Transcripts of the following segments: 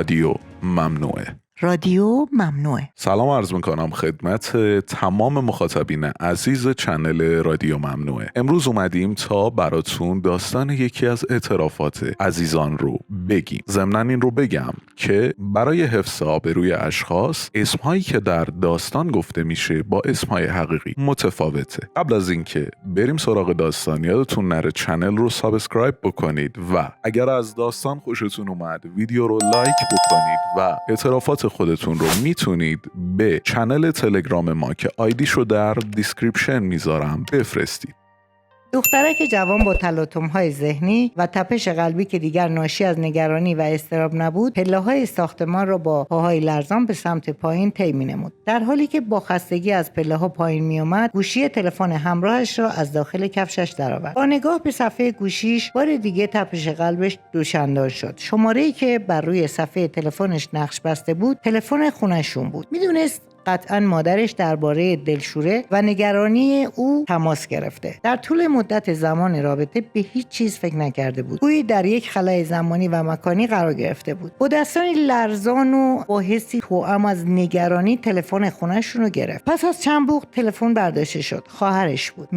رادیو ممنوعه. رادیو ممنوعه. سلام عرض میکنم خدمت تمام مخاطبین عزیز چنل رادیو ممنوعه. امروز اومدیم تا براتون داستان یکی از اعترافات عزیزان رو بگیم. ضمناً این رو بگم که برای حفظ آبروی اشخاص اسمهایی که در داستان گفته میشه با اسمهای حقیقی متفاوته. قبل از اینکه بریم سراغ داستان یادتون نره چنل رو سابسکرایب بکنید و اگر از داستان خوشتون اومد ویدیو رو لایک بکنید و اعترافات خودتون رو میتونید به چنل تلگرام ما که آیدیشو در دیسکریپشن میذارم بفرستید. دخترک جوان با تلاطم‌های ذهنی و تپش قلبی که دیگر ناشی از نگرانی و اضطراب نبود، پله‌های ساختمان را با پاهای لرزان به سمت پایین طی می‌نمود. در حالی که با خستگی از پله‌ها پایین می‌آمد، گوشی تلفن همراهش را از داخل کفشش درآورد. با نگاه به صفحه گوشیش، بار دیگه تپش قلبش دوچندان شد. شماره‌ای که بر روی صفحه تلفنش نقش بسته بود، تلفن خونه‌شون بود. می‌دونست قطعاً مادرش درباره دلشوره و نگرانی او تماس گرفته. در طول مدت زمان رابطه به هیچ چیز فکر نکرده بود. گویی در یک خلأ زمانی و مکانی قرار گرفته بود. با دستانی لرزان و با حسی توأم از نگرانی تلفن خونه‌شون رو گرفت. پس از چند بوق تلفن برداشته شد. خواهرش بود،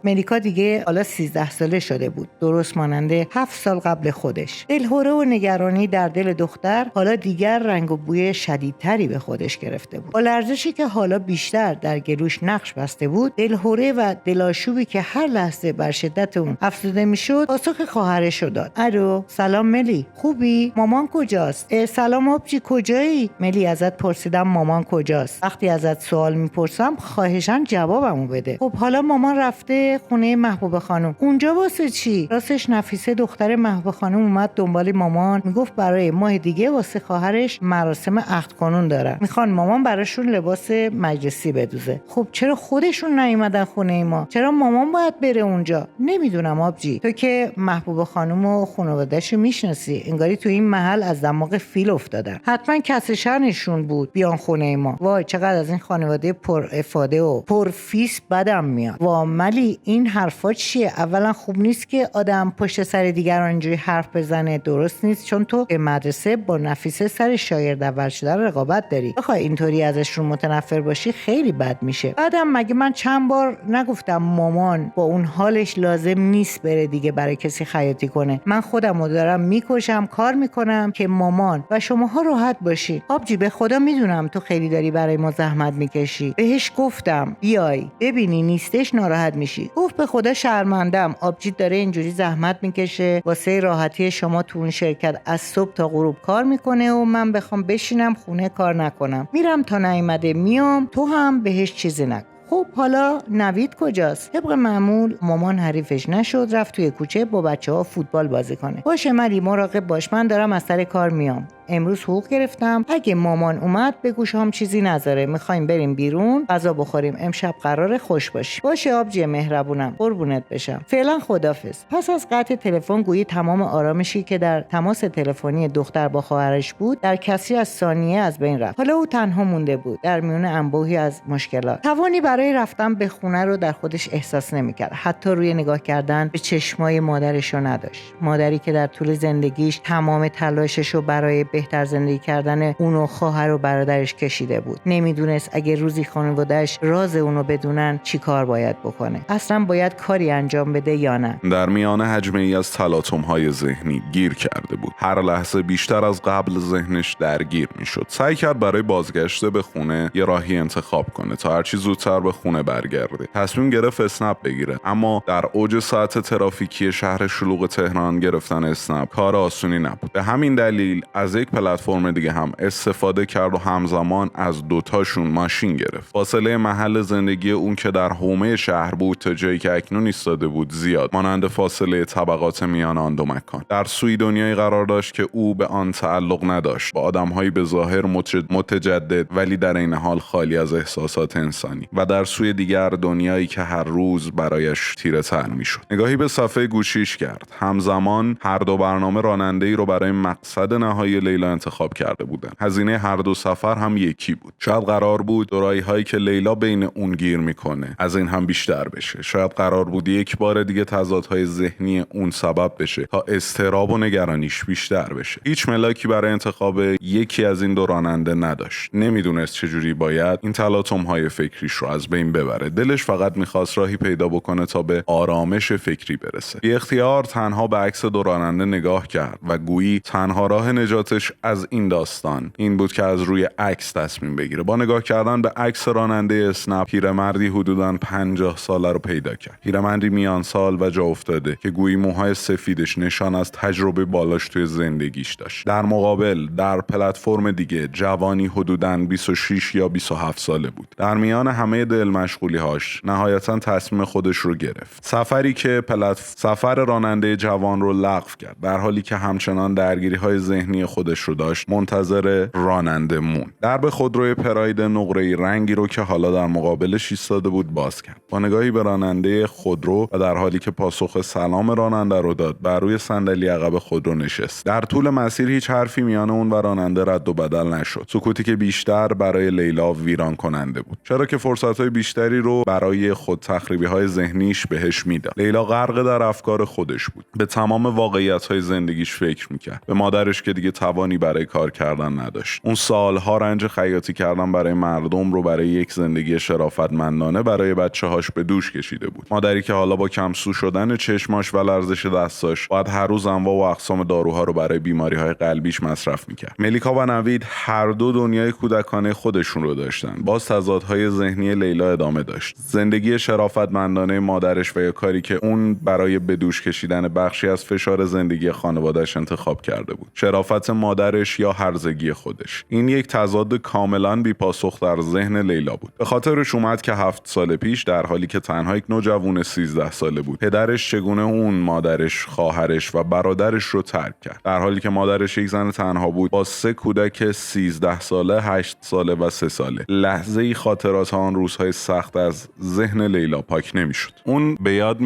ملیکا دیگه حالا 13 ساله شده بود، درست مانند 7 سال قبل خودش. دلهره و نگرانی در دل دختر حالا دیگر رنگ و بوی شدیدتری به خودش گرفته بود. ارزشی که حالا بیشتر در گلوش نقش بسته بود، دلهره و دلاشوبی که هر لحظه بر شدت اون افزوده میشد، پاسخ خواهرش رو داد. الو، سلام ملی، خوبی؟ مامان کجاست؟ سلام آبجی، کجایی؟ ملی، ازت پرسیدم مامان کجاست. وقتی ازت سوال میپرسم خواهشاً جوابمو بده. خب حالا مامان رفته خونه محبوب خانم. اونجا واسه چی؟ راستش نفیسه دختر محبوب خانم اومد دنبال مامان، میگفت برای ماه دیگه واسه خواهرش مراسم عقد کنون دارن. میخوان مامان براشون لباس مجلسی بدوزه. خب چرا خودشون نیومدن خونه ما؟ چرا مامان باید بره اونجا؟ نمیدونم آبجی، تو که محبوب خانم و خانواده‌شو میشناسی، انگاری تو این محل از دماغ فیل افتادن. حتما کس شأنشون بود بیان خونه ما. وای چقدر از این خانواده پر افاده و پر فیس بدم میاد. وا ملی، این حرفا چیه؟ اولا خوب نیست که آدم پشت سر دیگران اینجوری حرف بزنه. درست نیست، چون تو به مدرسه با نفیسه سر شاگرد اول شدن رقابت داری. بخوای اینطوری ازشون متنفر باشی خیلی بد میشه. بعدم مگه من چند بار نگفتم مامان با اون حالش لازم نیست بره دیگه برای کسی خیاطی کنه؟ من خودمو دارم میکشم کار میکنم که مامان و شماها راحت باشی. آبجی به خدا میدونم تو خیلی داری برای ما زحمت میکشی. بهش گفتم بیای ببینی نیستش ناراحت میشی. گفت به خدا شرمندم، آبجی داره اینجوری زحمت میکشه واسه راحتی شما تو اون شرکت، از صبح تا غروب کار میکنه و من بخوام بشینم خونه کار نکنم. میرم تا نیومده میام، تو هم بهش چیزی نگو. خب حالا نوید کجاست؟ طبق معمول مامان حریفش نشد، رفت توی کوچه با بچه‌ها فوتبال بازی کنه. باشه مری، مراقب باش، من دارم از سر کار میام. امروز حقوق گرفتم، اگه مامان اومد بگو شام چیزی نذاره، میخوایم بریم بیرون غذا بخوریم، امشب قراره خوش باشی. باشه آبجی مهربونم، قربونت بشم. فعلا خدافظ. پس از قطع تلفن گویی تمام آرامشی که در تماس تلفنی دختر با خواهرش بود در کسری از ثانیه از بین رفت. حالا او تنها مونده بود در میون انبوهی از مشکلات. توانی برای رفتن به خونه رو در خودش احساس نمی‌کرد. حتی روی نگاه کردن به چشمای مادرش رو نداشت. مادری که در طول زندگیش تمام تلاشش رو برای بهتر زندگی کردن اونو خواهر و برادرش کشیده بود. نمیدونست اگه روزی خانواده‌اش راز اونو بدونن چی کار باید بکنه. اصلا باید کاری انجام بده یا نه. در میان حجمه‌ای از تلاطم‌های ذهنی گیر کرده بود. هر لحظه بیشتر از قبل ذهنش درگیر میشد. سعی کرد برای بازگشت به خونه یه راهی انتخاب کنه تا هرچی زودتر به خونه برگرده. تصمیم گرفت اسنپ بگیره، اما در اوج ساعت ترافیکی شهر شلوغ تهران گرفتن اسنپ کار آسونی نبود. به همین دلیل از یک پلتفرم دیگه هم استفاده کرد و همزمان از دوتاشون ماشین گرفت. فاصله محل زندگی اون که در حومه شهر بود تا جایی که اکنون ایستاده بود زیاد، مانند فاصله طبقات میان آن دو مکان. در سوی دنیایی قرار داشت که او به آن تعلق نداشت، با آدم‌هایی به ظاهر متجدد ولی در این حال خالی از احساسات انسانی، و در سوی دیگر دنیایی که هر روز برایش تیره‌تر میشد. نگاهی به صفحه گوشیش کرد. همزمان هر دو برنامه راننده‌ای رو برای مقصد نهایی لیلا انتخاب کرده بودن. هزینه هر دو سفر هم یکی بود. شاید قرار بود دورایی هایی که لیلا بین اون گیر میکنه از این هم بیشتر بشه. شاید قرار بود یک بار دیگه تضادهای ذهنی اون سبب بشه تا اضطراب و نگرانیش بیشتر بشه. هیچ ملاکی برای انتخاب یکی از این دو راننده نداشت. نمیدونست چجوری باید این تلاطم‌های فکریش رو از بین ببره. دلش فقط میخواست راهی پیدا بکنه تا به آرامش فکری برسه. بی اختیار تنها به عکس دو راننده نگاه کرد و گویی تنها راه نجاتش از این داستان این بود که از روی عکس تصمیم بگیره. با نگاه کردن به عکس راننده اسنپ پیرمردی حدوداً 50 ساله رو پیدا کرد. پیرمردی میان سال و جا افتاده که گویی موهای سفیدش نشان از تجربه بالاش توی زندگیش داشت. در مقابل در پلتفرم دیگه جوانی حدوداً 26 یا 27 ساله بود. در میان همه دل مشغولی‌هاش نهایتاً تصمیم خودش رو گرفت. سفری که سفر راننده جوان رو لغو کرد، در حالی که همچنان درگیری‌های ذهنی خودش رو داشت منتظر راننده موند. درب خودروی پراید نقره‌ای رنگی رو که حالا در مقابلش ایستاده بود باز کرد. با نگاهی به راننده خودرو و در حالی که پاسخ سلام راننده رو داد، بر روی صندلی عقب خودرو نشست. در طول مسیر هیچ حرفی میان اون و راننده رد و بدل نشد. سکوتی که بیشتر برای لیلا ویران کننده بود، چرا که فرصت‌های بیشتری رو برای خود تخریبی‌های ذهنیش بهش میداد. لیلا غرق در افکار خودش بود. به تمام واقعیت‌های زندگیش فکر می‌کرد. به مادرش که دیگه توانی برای کار کردن نداشت. اون سالها رنج خیاطی کردن برای مردم رو برای یک زندگی شرافتمندانه برای بچه‌هاش به دوش کشیده بود. مادری که حالا با کمسو شدن چشماش و لرزش دستاش باید هر روز انواع و اقسام داروها رو برای بیماری‌های قلبیش مصرف می‌کرد. ملیکا و نوید هر دو دنیای کودکانه خودشون رو داشتن. باز تضادهای ذهنی لیلا ادامه داشت. زندگی شرافتمندانه مادرش و یا کاری که اون برای به دوش کشیدن بخشی از فشار زندگی خانواده‌اش انتخاب کرده بود. شرافت مادرش یا هرزگی خودش. این یک تضاد کاملاً بی‌پاسخ در ذهن لیلا بود. به خاطرش اومد که 7 سال پیش در حالی که تنها یک نوجوان 13 ساله بود، پدرش چگونه اون مادرش، خواهرش و برادرش رو ترک کرد. در حالی که مادرش یک زن تنها بود با 3 کودک 13 ساله، 8 ساله و 3 ساله. لحظه‌ای خاطرات آن روزهای سخت از ذهن لیلا پاک نمی‌شد. اون به یاد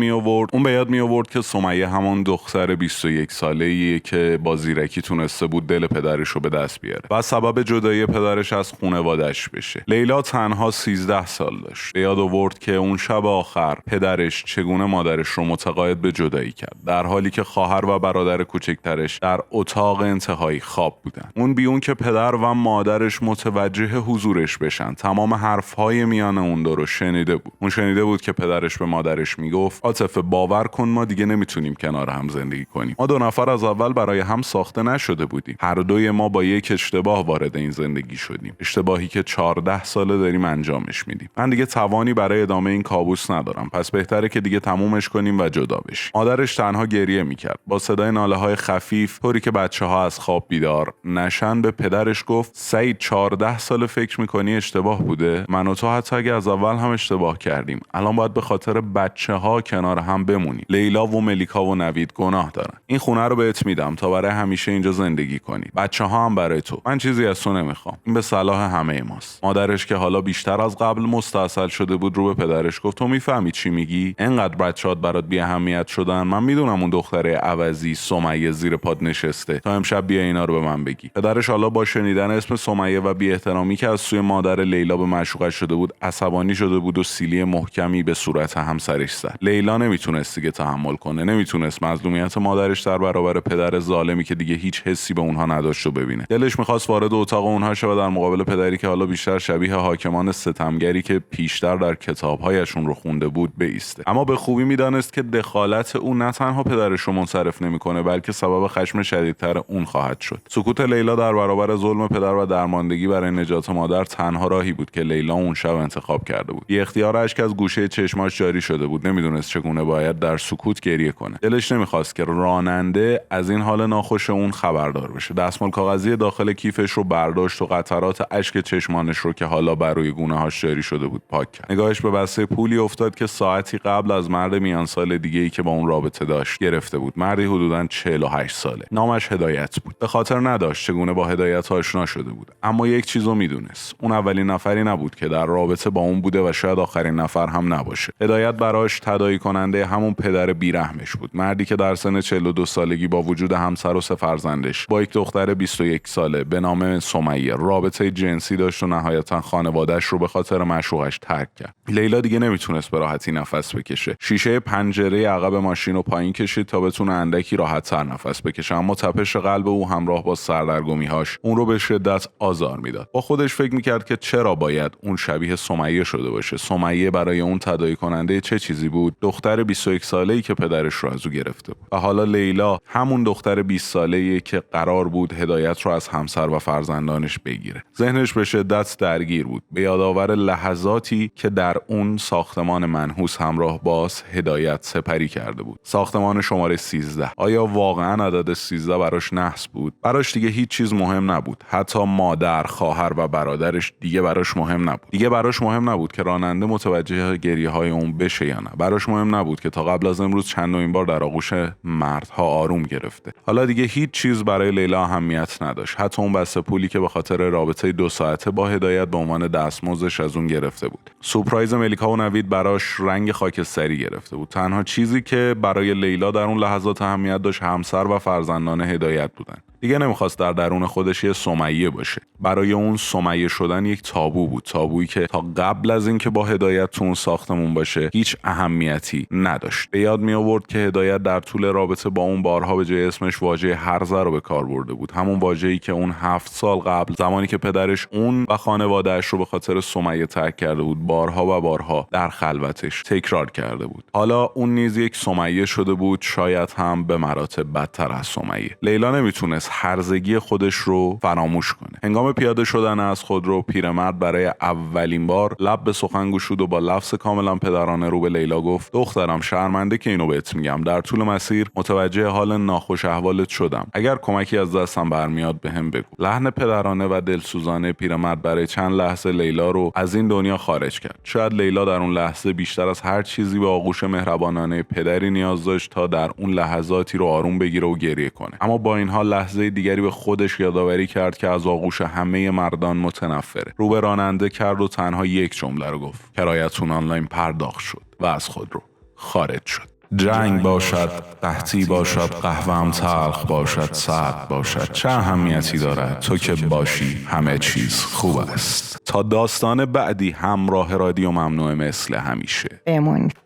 می آورد که سمیه همون دختر 21 ساله‌ایه که با زیرکی تونسته بود دل پدرش رو به دست بیاره و سبب جدایی پدرش از خانواده‌اش بشه. لیلا تنها 13 سال داشت. به یاد آورد که اون شب آخر پدرش چگونه مادرش رو متقاعد به جدایی کرد، در حالی که خواهر و برادر کوچکترش در اتاق انتهایی خواب بودن. اون بی اون که پدر و مادرش متوجه حضورش بشن، تمام حرف‌های میان اون دو رو شنیده بود. اون شنیده بود که پدرش به مادرش میگفت عاطفه باور کن ما دیگه نمیتونیم کنار هم زندگی کنیم. ما دو نفر از اول برای هم ساخته نشده بودیم. هر دوی ما با یک اشتباه وارد این زندگی شدیم. اشتباهی که 14 ساله داریم انجامش میدیم. من دیگه توانی برای ادامه این کابوس ندارم. پس بهتره که دیگه تمومش کنیم و جدا بشیم. مادرش تنها گریه میکرد. با صدای ناله‌های خفیف طوری که بچه‌ها از خواب بیدار نشن به پدرش گفت سعید 14 سال فکر میکنی اشتباه بوده؟ من و تو حتی اگه از اول هم اشتباه کردیم. الان باید به خاطر بچه‌ها کنار هم بمونیم. لیلا و ملیکا و نوید گناه دارن. این خونه رو بهت میدم تا برای همیشه اینجا زندگی کنی. بچه‌ها هم برای تو. من چیزی از تو نمیخوام. این به صلاح همه ماست. مادرش که حالا بیشتر از قبل مستعسل شده بود رو به پدرش گفت تو میفهمی چی میگی؟ اینقدر بچه‌هات برات بی اهمیت شدن. من میدونم اون دختره عوضی سمیه زیر پات نشسته تا امشب بیا اینا رو به من بگی. پدرش حالا با شنیدن اسم سمیه و بی احترامی که از سوی مادر لیلا به معشوقش شده بود عصبانی شده بود و سیلی محکمی به صورت همسرش زد. لیلا نمیتونست دیگه تحمل کنه. نمیتونست مظلومیت مادرش در برابر پدر ظالمی که دیگه هیچ حسی به اونها نداشت و ببینه. دلش میخواست وارد اتاق اونها شه و در مقابل پدری که حالا بیشتر شبیه حاکمان ستمگری که پیشتر در کتابهایشون رو خونده بود بایسته. اما به خوبی میدانست که دخالت او نه تنها پدرش رو منصرف نمیکنه بلکه سبب خشم شدیدتر اون خواهد شد. سکوت لیلا در برابر ظلم پدر و درماندگی برای نجات مادر تنها راهی بود که لیلا اون شب انتخاب کرده بود. بی اختیار اشک از گوشه چشماش جاری شده بود. نمیدونست چگونه باید در سکوت گریه کنه. دلش نمیخواست که راننده از این حال ناخوش اون خبردار بشه. دستمال کاغذی داخل کیفش رو برداشت و قطرات اشک چشمانش رو که حالا بر روی گونه‌هاش جاری شده بود پاک کرد. نگاهش به بسته پولی افتاد که ساعتی قبل از مرد میان سال دیگه‌ای که با اون رابطه داشت گرفته بود. مردی حدوداً 48 ساله. نامش هدایت بود. به خاطر نداشت چگونه با هدایت آشنا شده بود. اما یک چیزو میدونست. اون اولین نفری نبود که در رابطه با اون بوده و شاید آخرین نفر هم نباشه. هدایت براش تداعی کننده همون پدر بیرحمش بود. مردی که در سن 42 سالگی با وجود همسر و 3 فرزندش با یک دختر 21 ساله به نام سمیه رابطه جنسی داشت و نهایتا خانواده‌اش رو به خاطر معشوقش ترک کرد. لیلا دیگه نمیتونست به راحتی نفس بکشه. شیشه پنجره عقب ماشین رو پایین کشید تا بتونه اندکی راحت‌تر نفس بکشه، اما تپش قلب او همراه با سردرگمی‌هاش اون رو به شدت آزار میداد. با خودش فکر میکرد که چرا باید اون شبیه سمیه شده باشه. سمیه برای اون تداعی کننده چه چیزی بود؟ دختر 21 ساله‌ای که پدرش رو از او گرفته بود. و حالا لیلا همون دختر 20 ساله‌ای که قرار بود هدایت رو از همسر و فرزندانش بگیره. ذهنش به شدت درگیر بود. به یادآور لحظاتی که در اون ساختمان منحوس همراه با هدایت سپری کرده بود. ساختمان شماره 13. آیا واقعا عدد 13 براش نحس بود؟ براش دیگه هیچ چیز مهم نبود. حتی مادر، خواهر و برادرش دیگه براش مهم نبود. دیگه براش مهم نبود که راننده متوجه گریه‌های اون بشه یا نه. براش مهم نبود که تا قبل از امروز چندمین بار در آغوش مردها آروم گرفته. حالا دیگه هیچ چیز برای لیلا اهمیت نداشت. حتی اون بسته پولی که به خاطر رابطه 2 ساعته با هدایت به عنوان دستمزدش از اون گرفته بود. سورپرایز ملیکا و نوید براش رنگ خاکستری گرفته بود. تنها چیزی که برای لیلا در اون لحظات اهمیت داشت همسر و فرزندان هدایت بودن. دیگه نمیخواست در درون خودش یه سمیه باشه. برای اون سمیه شدن یک تابو بود، تابویی که تا قبل از اینکه با هدایت تو اون ساختمون باشه هیچ اهمیتی نداشت. به یاد می آورد که هدایت در طول رابطه با اون بارها به جای اسمش واژه هرزه رو به کار برده بود، همون واژه‌ای که اون 7 سال قبل زمانی که پدرش اون و خانواده‌اش رو به خاطر سمیه ترک کرده بود بارها و بارها در خلوتش تکرار کرده بود. حالا اون نیز یک سمیه شده بود، شاید هم به مراتب بدتر از سمیه. لیلا نمیتونست هرزگی خودش رو فراموش کنه. هنگام پیاده شدن از خودرو پیرمرد برای اولین بار لب به سخن گشود و با لفظ کاملا پدرانه رو به لیلا گفت: دخترم، شرمنده که اینو بهت میگم. در طول مسیر متوجه حال ناخوش احوالت شدم. اگر کمکی از دستم برمیاد بهم بگو. لحن پدرانه و دلسوزانه پیرمرد برای چند لحظه لیلا رو از این دنیا خارج کرد. شاید لیلا در اون لحظه بیشتر از هر چیزی به آغوش مهربانانه پدری نیاز داشت تا در اون لحظاتی رو آروم بگیره و گریه کنه. اما با این حال لحظه دیگری به خودش یادآوری کرد که از آغوش همه مردان متنفره. رو به راننده کرد و تنها یک جمله رو گفت: کرایتون آنلاین پرداخت شد. و از خودرو خارج شد. جنگ باشد، قحطی باشد، قهوه‌ام تلخ باشد، سرد باشد، چه اهمیتی دارد؟ تو که باشی همه چیز خوب است. تا داستان بعدی همراه رادیو ممنوع مثل همیشه. بمونید.